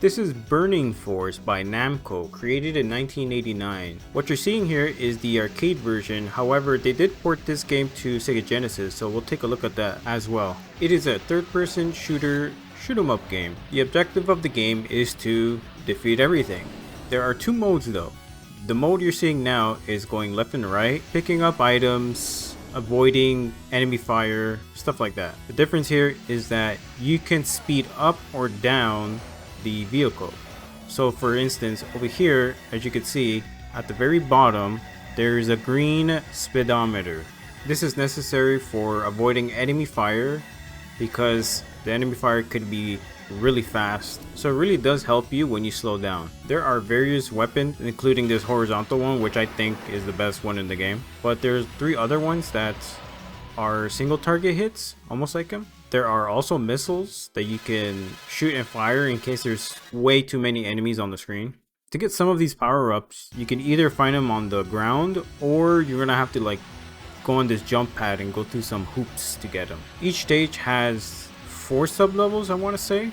This is Burning Force by Namco, created in 1989. What you're seeing here is the arcade version, however they did port this game to Sega Genesis, so we'll take a look at that as well. It is a third-person shooter shoot 'em up game. The objective of the game is to defeat everything. There are two modes though. The mode you're seeing now is going left and right, picking up items, avoiding enemy fire, stuff like that. The difference here is that you can speed up or down the vehicle. So for instance, over here, as you can see at the very bottom, there is a green speedometer. This is necessary for avoiding enemy fire because the enemy fire could be really fast, so it really does help you when you slow down. There are various weapons, including this horizontal one, which I think is the best one in the game, but there's 3 other ones that are single target hits, almost like them. There are also missiles that you can shoot and fire in case there's way too many enemies on the screen. To get some of these power-ups, you can either find them on the ground, or you're gonna have to like go on this jump pad and go through some hoops to get them. Each stage has 4 sub-levels, I want to say.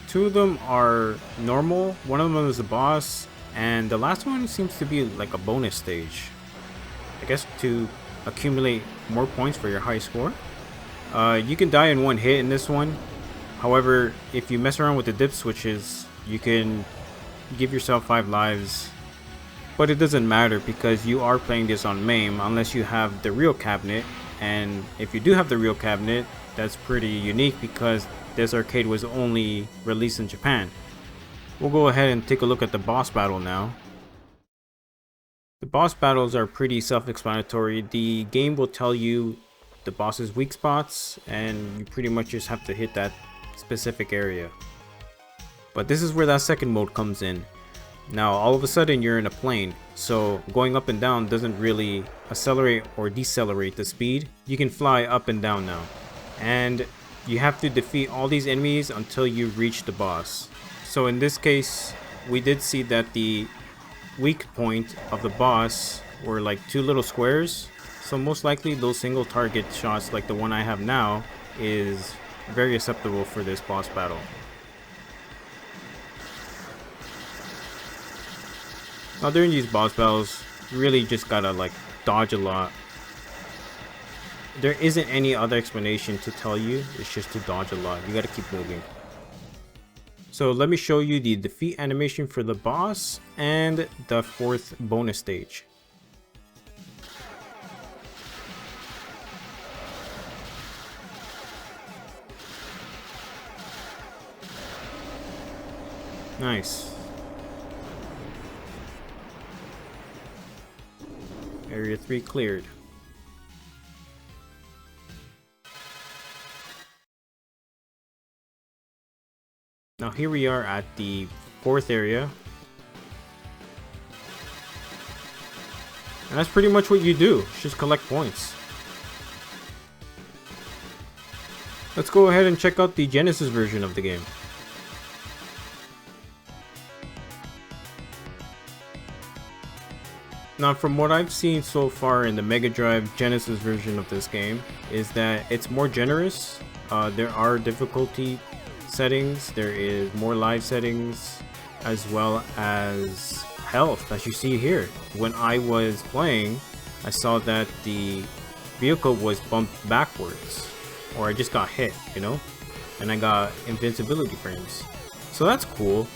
2 of them are normal, one of them is the boss, and the last one seems to be like a bonus stage, I guess, to accumulate more points for your high score. You can die in one hit in this one. However, if you mess around with the dip switches, you can give yourself 5 lives. But it doesn't matter because you are playing this on MAME unless you have the real cabinet. And if you do have the real cabinet, that's pretty unique because this arcade was only released in Japan. We'll go ahead and take a look at the boss battle now. The boss battles are pretty self-explanatory. The game will tell you the boss's weak spots and you pretty much just have to hit that specific area. But this is where that second mode comes in. Now all of a sudden you're in a plane, so going up and down doesn't really accelerate or decelerate the speed. You can fly up and down now, and you have to defeat all these enemies until you reach the boss. So in this case, we did see that the weak point of the boss were like 2 little squares. So most likely those single target shots like the one I have now is very acceptable for this boss battle. Now during these boss battles, you really just gotta like dodge a lot. There isn't any other explanation to tell you, it's just to dodge a lot. You gotta keep moving. So let me show you the defeat animation for the boss and the 4th bonus stage. Nice. Area 3 cleared. Now here we are at the 4th area. And that's pretty much what you do. Just collect points. Let's go ahead and check out the Genesis version of the game. Now from what I've seen so far in the MegaDrive Genesis version of this game is that it's more generous. There are difficulty settings, there is more live settings, as well as health, as you see here. When I was playing, I saw that the vehicle was bumped backwards, or I just got hit, you know, and I got invincibility frames. So that's cool.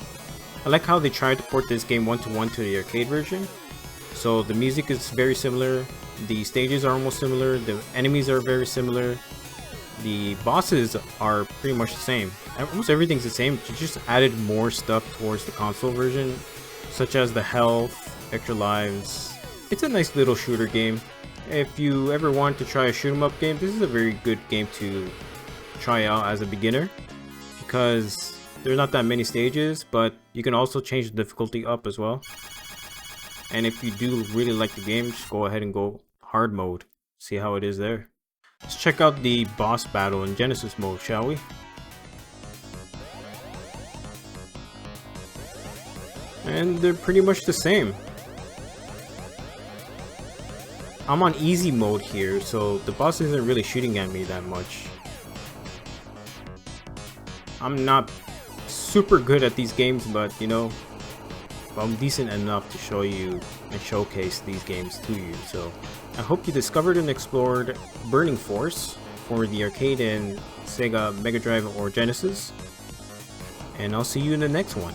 I like how they tried to port this game 1-to-1 to the arcade version. So the music is very similar, the stages are almost similar, the enemies are very similar, the bosses are pretty much the same. Almost everything's the same, you just added more stuff towards the console version, such as the health, extra lives. It's a nice little shooter game. If you ever want to try a shoot 'em up game, this is a very good game to try out as a beginner, because there's not that many stages, but you can also change the difficulty up as well. And if you do really like the game, just go ahead and go hard mode. See how it is there. Let's check out the boss battle in Genesis mode, shall we? And they're pretty much the same. I'm on easy mode here, so the boss isn't really shooting at me that much. I'm not super good at these games, but you know, I'm decent enough to show you and showcase these games to you. So I hope you discovered and explored Burning Force for the arcade and Sega Mega Drive or Genesis, and I'll see you in the next one.